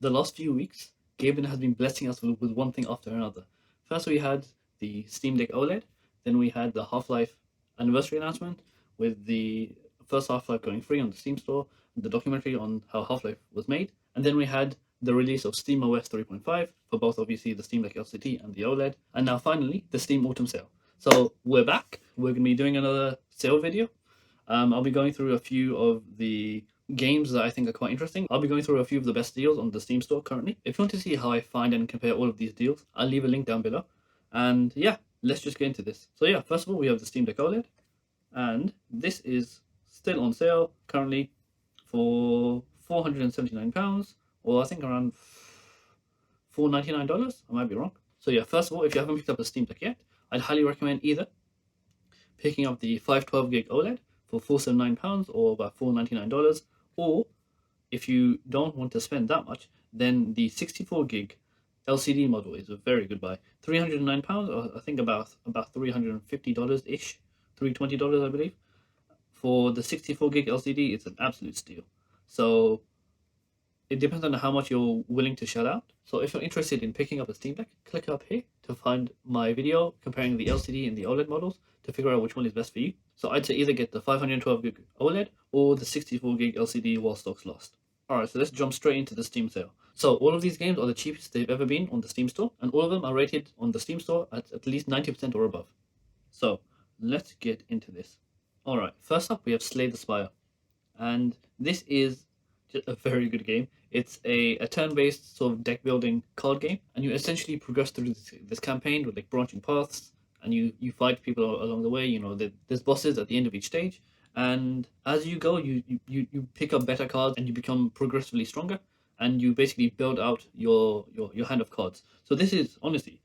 the last few weeks, gaming has been blessing us with one thing after another. First, we had the Steam Deck OLED. Then we had the Half-Life anniversary announcement with the first Half-Life going free on the Steam Store, the documentary on how Half-Life was made, and then we had the release of SteamOS 3.5 for both obviously the Steam Deck LCD and the OLED, and now finally the Steam Autumn Sale. So we're back. We're going to be doing another sale video. I'll be going through a few of the games that I think are quite interesting. I'll be going through a few of the best deals on the Steam Store currently. If you want to see how I find and compare all of these deals, I'll leave a link down below. And yeah, let's just get into this. So yeah, first of all, we have the Steam Deck OLED, and this is still on sale currently for £479, or I think around $499. I might be wrong. So yeah, first of all, if you haven't picked up a Steam Deck yet, I'd highly recommend either picking up the 512 gig OLED for £479 or about $499, or if you don't want to spend that much, then the 64 gig LCD model is a very good buy. £309, or I think about $350 ish, $320 I believe. For the 64 gig LCD, it's an absolute steal. So it depends on how much you're willing to shell out. So if you're interested in picking up a Steam Deck, click up here to find my video comparing the LCD and the OLED models to figure out which one is best for you. So I'd say either get the 512 gig OLED or the 64 gig LCD while stocks last. Alright, so let's jump straight into the Steam sale. So all of these games are the cheapest they've ever been on the Steam Store, and all of them are rated on the Steam Store at least 90% or above. So let's get into this. Alright, first up we have Slay the Spire, and this is just a very good game. It's a turn-based sort of deck building card game, and you essentially progress through this campaign with like branching paths, and you fight people along the way. You know, there's bosses at the end of each stage, and as you go, you pick up better cards, and you become progressively stronger, and you basically build out your hand of cards. So this is honestly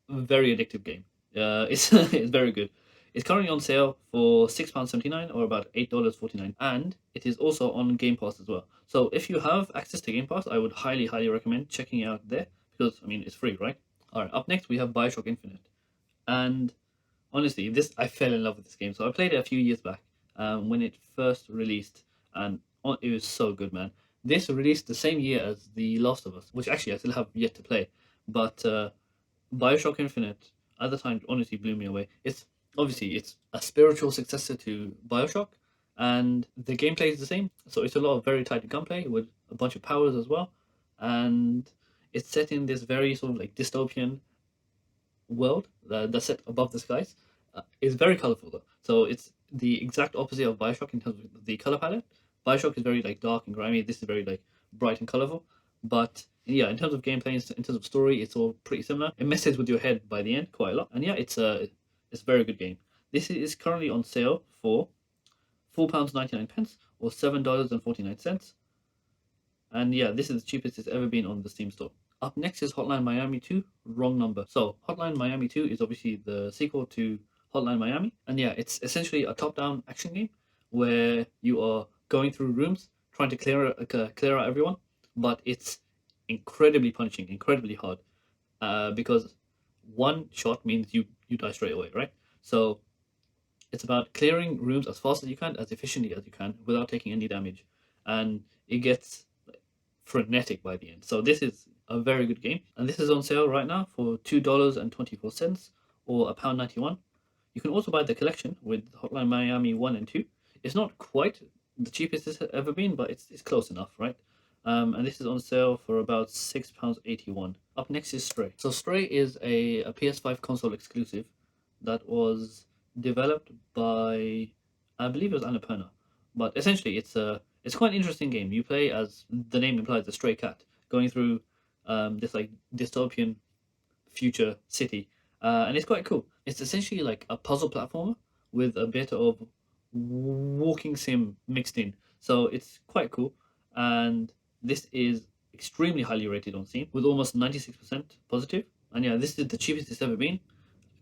a very addictive game. It's it's very good. It's currently on sale for £6.79 or about $8.49, and it is also on Game Pass as well. So if you have access to Game Pass, I would highly recommend checking it out there, because I mean it's free, right? All right. Up next we have BioShock Infinite, and honestly, I fell in love with this game. So I played it a few years back when it first released, and it was so good, man. This released the same year as The Last of Us, which actually I still have yet to play, but BioShock Infinite at the time honestly blew me away. It's a spiritual successor to BioShock, and the gameplay is the same. So it's a lot of very tight gunplay with a bunch of powers as well, and it's set in this very sort of like dystopian world that's set above the skies. It's very colorful though, so it's the exact opposite of BioShock in terms of the color palette. BioShock is very like dark and grimy. This is very like bright and colorful, but yeah, in terms of gameplay, in terms of story, it's all pretty similar. It messes with your head by the end quite a lot, and yeah, it's a very good game. This is currently on sale for £4.99 or $7.49, and yeah, this is the cheapest it's ever been on the Steam Store. Up next is Hotline Miami 2, Wrong Number. So Hotline Miami 2 is obviously the sequel to Hotline Miami, and yeah, it's essentially a top-down action game where you are going through rooms trying to clear out everyone, but it's incredibly punishing, incredibly hard, because one shot means you die straight away, right? So it's about clearing rooms as fast as you can, as efficiently as you can, without taking any damage, and it gets frenetic by the end. So this is a very good game, and this is on sale right now for $2.24 or £1.91. You can also buy the collection with Hotline Miami 1 and 2. It's not quite the cheapest it's ever been, but it's close enough, right? And this is on sale for about £6.81. Up next is Stray. So Stray is a PS5 console exclusive that was developed by, I believe it was Annapurna, but essentially it's quite an interesting game. You play as the name implies, a stray cat going through this like dystopian future city, and it's quite cool. It's essentially like a puzzle platformer with a bit of walking sim mixed in, so it's quite cool. And this is extremely highly rated on Steam with almost 96% positive. And yeah, this is the cheapest it's ever been.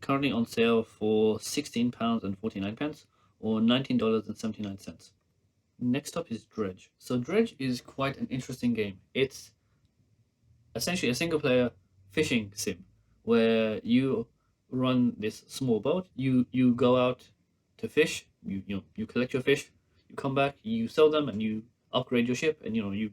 Currently on sale for £16.49 or $19.79. Next up is Dredge. So Dredge is quite an interesting game. It's essentially a single player fishing sim where you run this small boat. You go out to fish. You collect your fish. You come back. You sell them and you upgrade your ship. And you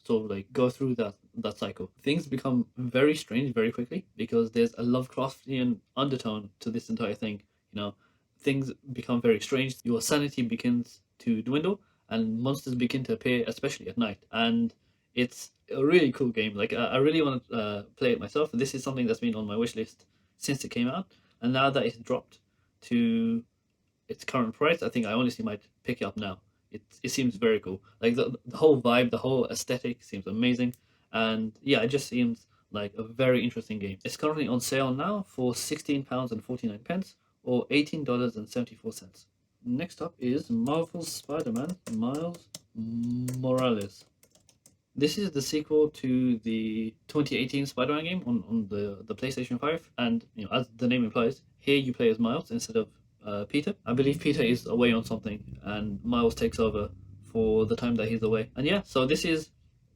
sort of like go through that cycle. Things become very strange very quickly because there's a Lovecraftian undertone to this entire thing. You know, things become very strange. Your sanity begins to dwindle, and monsters begin to appear, especially at night. And it's a really cool game. Like I really want to play it myself. This is something that's been on my wish list since it came out, and now that it's dropped to its current price, I think I honestly might pick it up now. It seems very cool. Like the whole vibe, the whole aesthetic seems amazing, and yeah, it just seems like a very interesting game. It's currently on sale now for £16.49 or $18.74. Next up is Marvel's Spider-Man Miles Morales. This is the sequel to the 2018 Spider-Man game on the PlayStation 5, and as the name implies, here you play as Miles instead of Peter. I believe Peter is away on something, and Miles takes over for the time that he's away. And yeah, so this is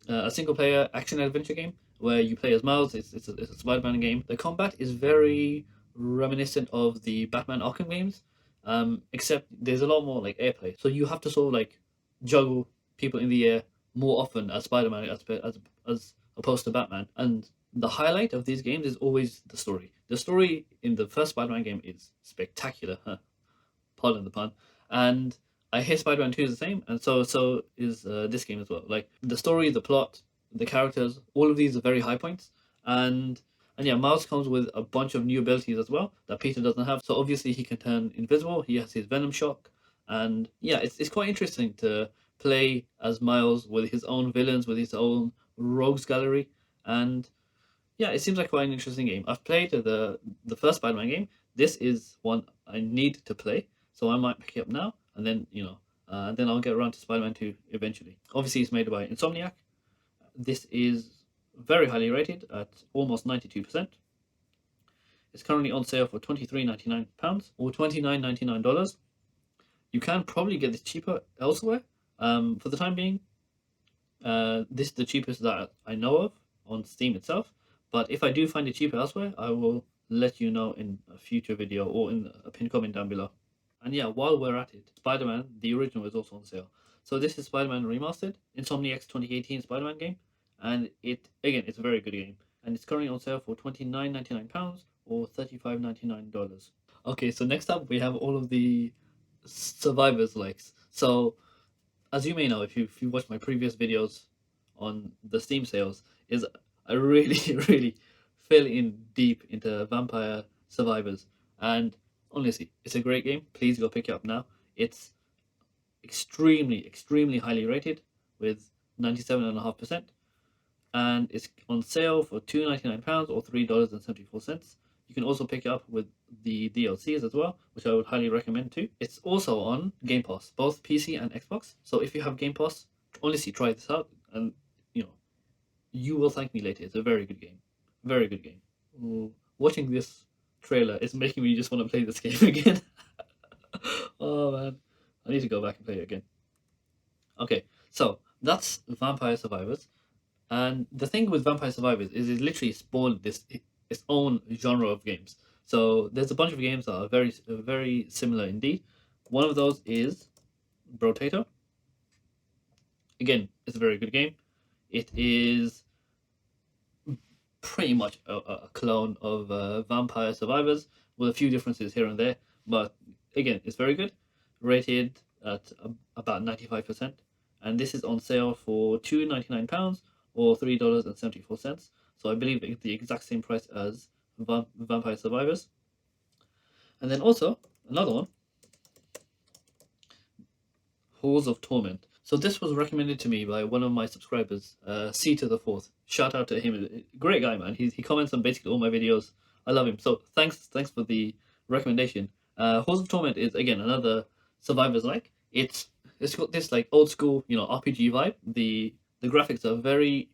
a single-player action-adventure game where you play as Miles. It's a Spider-Man game. The combat is very reminiscent of the Batman Arkham games, except there's a lot more like airplay. So you have to sort of like juggle people in the air more often as Spider-Man as opposed to Batman. And the highlight of these games is always the story. The story in the first Spider-Man game is spectacular, pardon the pun. And I hear Spider-Man 2 is the same, and so is this game as well. Like the story, the plot, the characters, all of these are very high points. And yeah, Miles comes with a bunch of new abilities as well that Peter doesn't have. So obviously he can turn invisible. He has his Venom Shock, and yeah, it's quite interesting to play as Miles with his own villains, with his own rogues gallery, and yeah, it seems like quite an interesting game. I've played the first Spider-Man game. This is one I need to play, so I might pick it up now, and then then I'll get around to Spider-Man 2 eventually. Obviously, it's made by Insomniac. This is very highly rated at almost 92%. It's currently on sale for £23.99 or $29.99. You can probably get this cheaper elsewhere. For the time being, this is the cheapest that I know of on Steam itself. But if I do find it cheaper elsewhere, I will let you know in a future video or in a pinned comment down below. And yeah, while we're at it, Spider-Man, the original, is also on sale. So this is Spider-Man Remastered, Insomniac's 2018 Spider-Man game. And it's a very good game. And it's currently on sale for £29.99 or $35.99. Okay, so next up we have all of the survivors likes. So as you may know, if you watched my previous videos on the Steam sales, is I really really fell in deep into Vampire Survivors, and honestly, it's a great game. Please go pick it up now. It's extremely highly rated with 97.5%, and it's on sale for £2.99 or $3.74. You can also pick it up with the DLCs as well, which I would highly recommend too. It's also on Game Pass, both PC and Xbox. So if you have Game Pass, honestly try this out, and you will thank me later. It's a very good game, very good game. Ooh, watching this trailer is making me just want to play this game again. Oh man, I need to go back and play it again. Okay, so that's Vampire Survivors. And the thing with Vampire Survivors is it literally spawned its own genre of games. So there's a bunch of games that are very similar indeed. One of those is Brotato. Again, it's a very good game. It is pretty much a clone of Vampire Survivors with a few differences here and there. But again, it's very good. Rated at about 95%. And this is on sale for £2.99 or $3.74. So I believe it's the exact same price as Vampire Survivors. And then also another one, Halls of Torment. So this was recommended to me by one of my subscribers, C to the fourth. Shout out to him. Great guy, man. He comments on basically all my videos. I love him. So thanks for the recommendation. Halls of Torment is again another Survivors like. It's got this like old school RPG vibe. The graphics are very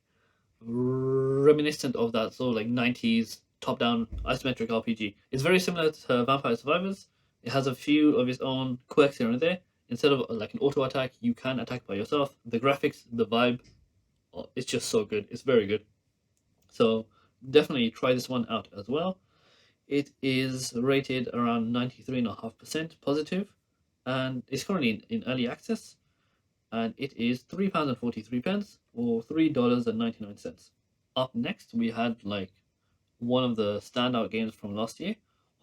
reminiscent of that sort of like 90s top-down isometric RPG. It's very similar to Vampire Survivors. It has a few of its own quirks here and there. Instead of like an auto attack, you can attack by yourself. The graphics, the vibe, it's just so good. It's very good. So definitely try this one out as well. It is rated around 93.5% positive, and it's currently in early access. And it is £3.43 or $3.99. Up next, we had like one of the standout games from last year,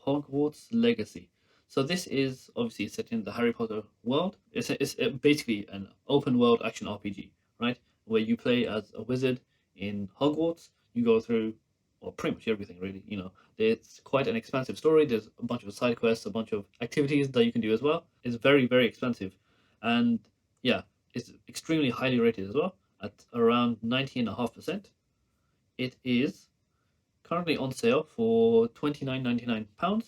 Hogwarts Legacy. So this is obviously set in the Harry Potter world. It's basically an open world action RPG, right? Where you play as a wizard in Hogwarts. You go through, well, pretty much everything really. You know, it's quite an expansive story. There's a bunch of side quests, a bunch of activities that you can do as well. It's very, very expensive, and yeah, it's extremely highly rated as well at around 90.5%. It is currently on sale for £29.99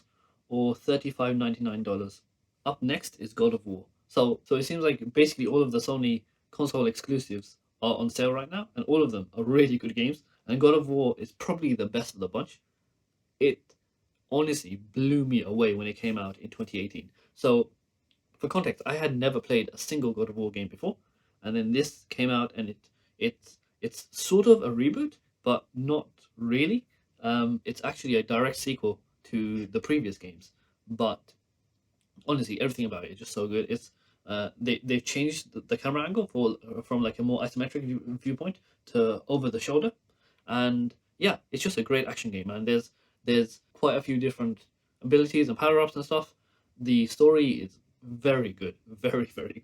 or $35.99. Up next is God of War. So it seems like basically all of the Sony console exclusives are on sale right now, and all of them are really good games. And God of War is probably the best of the bunch. It honestly blew me away when it came out in 2018. So for context, I had never played a single God of War game before, and then this came out, and it's sort of a reboot, but not really. It's actually a direct sequel to the previous games, but honestly, everything about it is just so good. It's they've changed the camera angle for from like a more isometric viewpoint to over the shoulder, and yeah, it's just a great action game, man. There's quite a few different abilities and power ups and stuff. The story is very good, very good.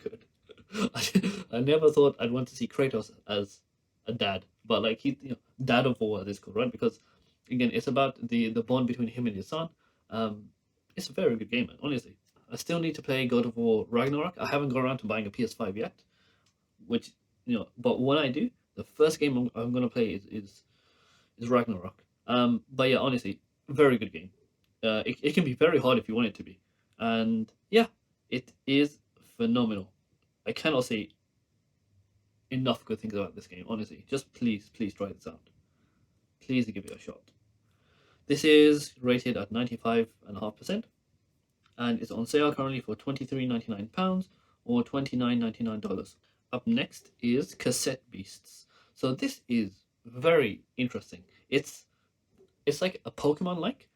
I never thought I'd want to see Kratos as a dad, but like he, dad of war is called, right? Because again, it's about the bond between him and his son. Um, it's a very good game, man. Honestly, I still need to play God of War Ragnarok. I haven't got around to buying a PS5 yet, which but when I do, the first game I'm gonna play is Ragnarok. But yeah, honestly, very good game. It can be very hard if you want it to be, and yeah, it is phenomenal. I cannot say enough good things about this game. Honestly, just please try this out. Please give it a shot. This is rated at 95.5%, and it's on sale currently for £23.99 or $29.99. Up next is Cassette Beasts. So this is very interesting. It's like a Pokemon like.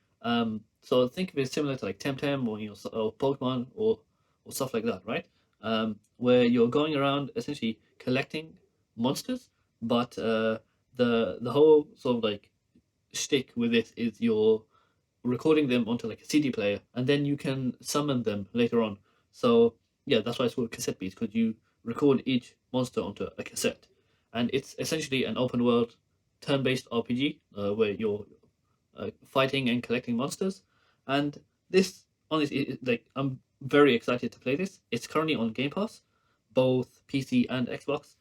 So think of it similar to like Temtem or or Pokemon or stuff like that, right? Where you're going around essentially collecting monsters, but the whole sort of like shtick with it is you're recording them onto like a CD player, and then you can summon them later on. So yeah, that's why it's called Cassette Beasts, because you record each monster onto a cassette, and it's essentially an open world turn-based RPG where you're fighting and collecting monsters. And this honestly, like I'm very excited to play this. It's currently on Game Pass, both PC and Xbox,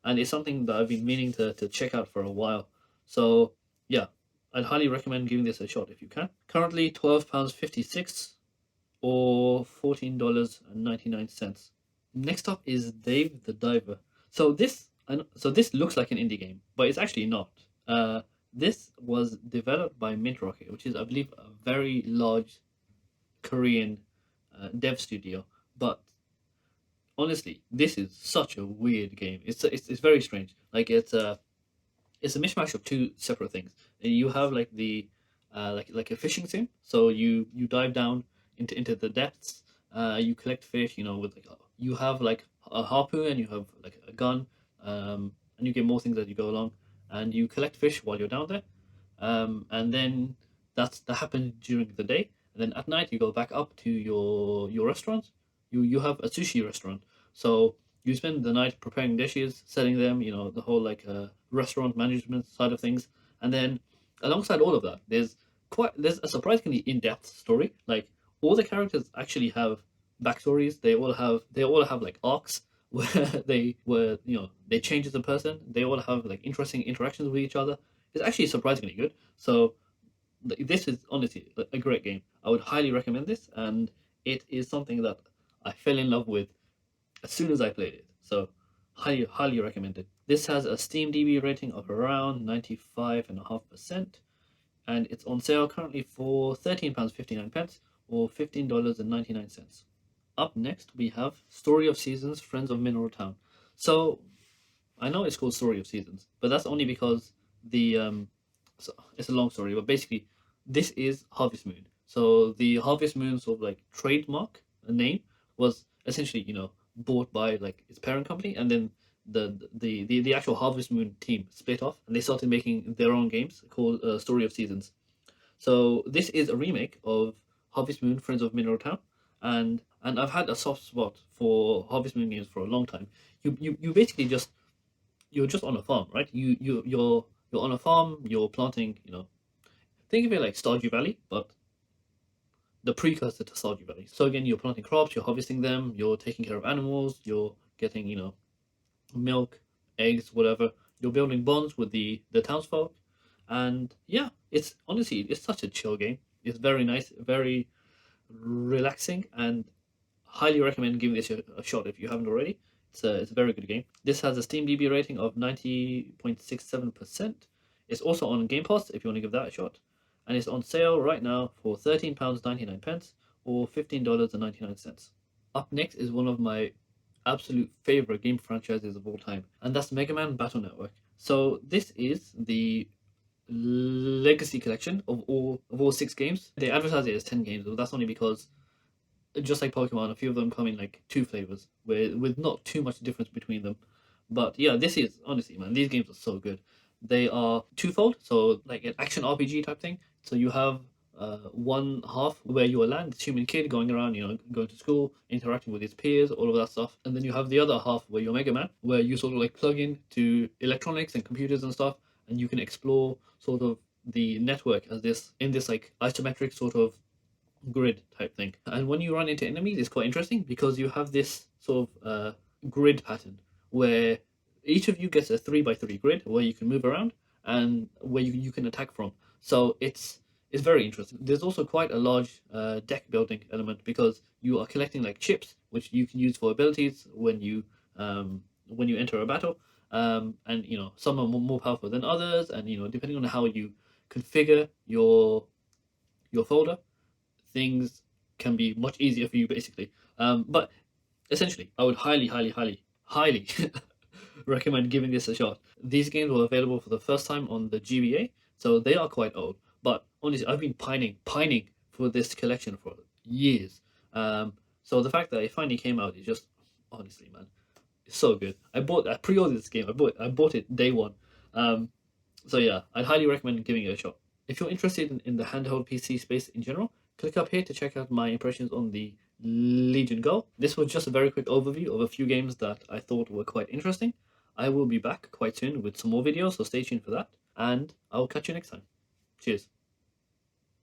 and it's something that I've been meaning to check out for a while. So yeah, I'd highly recommend giving this a shot if you can. Currently £12.56 or $14.99. Next up is Dave the Diver. So this looks like an indie game, but it's actually not. This was developed by Mint Rocket, which is, I believe, a very large Korean dev studio. But honestly, this is such a weird game. It's very strange. Like it's a mishmash of two separate things. You have like the like a fishing sim. So you dive down into the depths. You collect fish. With you have like a harpoon and you have like a gun. And you get more things as you go along. And you collect fish while you're down there. And then that happens during the day. And then at night you go back up to your restaurant. You have a sushi restaurant. So you spend the night preparing dishes, selling them, the whole like restaurant management side of things. And then alongside all of that, there's a surprisingly in-depth story. Like all the characters actually have backstories. They all have like arcs where they change as a person. They all have like interesting interactions with each other. It's actually surprisingly good. So this is honestly a great game. I would highly recommend this, and it is something that I fell in love with as soon as I played it. So highly recommended. This has a Steam DB rating of around 95.5%, and it's on sale currently for £13.59 or $15.99. Up next, we have Story of Seasons, Friends of Mineral Town. So I know it's called Story of Seasons, but that's only because it's a long story. But basically, this is Harvest Moon. So the Harvest Moon sort of like trademark name was essentially bought by like its parent company, and then the actual Harvest Moon team split off and they started making their own games called Story of Seasons. So this is a remake of Harvest Moon, Friends of Mineral Town, and I've had a soft spot for Harvest Moon games for a long time. You basically you're just on a farm, right? You're on a farm. You're planting. Think of it like Stardew Valley, but the precursor to Stardew Valley. So again, you're planting crops. You're harvesting them. You're taking care of animals. You're getting milk, eggs, whatever. You're building bonds with the townsfolk, and yeah, it's honestly it's such a chill game. It's very nice, very relaxing, and highly recommend giving this a shot if you haven't already. It's a very good game. This has a Steam DB rating of 90.67%. It's also on Game Pass if you want to give that a shot, and it's on sale right now for £13.99 or $15.99. Up next is one of my absolute favorite game franchises of all time, and that's Mega Man Battle Network. So this is the Legacy collection of all 6 games. They advertise it as 10 games, but that's only because, just like Pokemon, a few of them come in like 2 flavors, with not too much difference between them. But yeah, this is honestly, man, these games are so good. They are twofold, so like an action RPG type thing. So you have one half where you are Land, this human kid going around, going to school, interacting with his peers, all of that stuff. And then you have the other half where you're Mega Man, where you sort of like plug in to electronics and computers and stuff, and you can explore sort of the network as this in this like isometric sort of grid type thing. And when you run into enemies, it's quite interesting because you have this sort of grid pattern where each of you gets a 3x3 grid where you can move around and where you can attack from. So it's very interesting. There's also quite a large deck building element because you are collecting like chips which you can use for abilities when you enter a battle. And some are more powerful than others, and depending on how you configure your folder, things can be much easier for you basically. But essentially, I would highly, highly, highly, highly recommend giving this a shot. These games were available for the first time on the GBA, so they are quite old. But honestly, I've been pining for this collection for years. So the fact that it finally came out is just, honestly, man, it's so good. I pre-ordered this game. I bought it day one. So yeah, I'd highly recommend giving it a shot. If you're interested in the handheld PC space in general, click up here to check out my impressions on the Legion Go. This was just a very quick overview of a few games that I thought were quite interesting. I will be back quite soon with some more videos, so stay tuned for that, and I'll catch you next time. Cheers.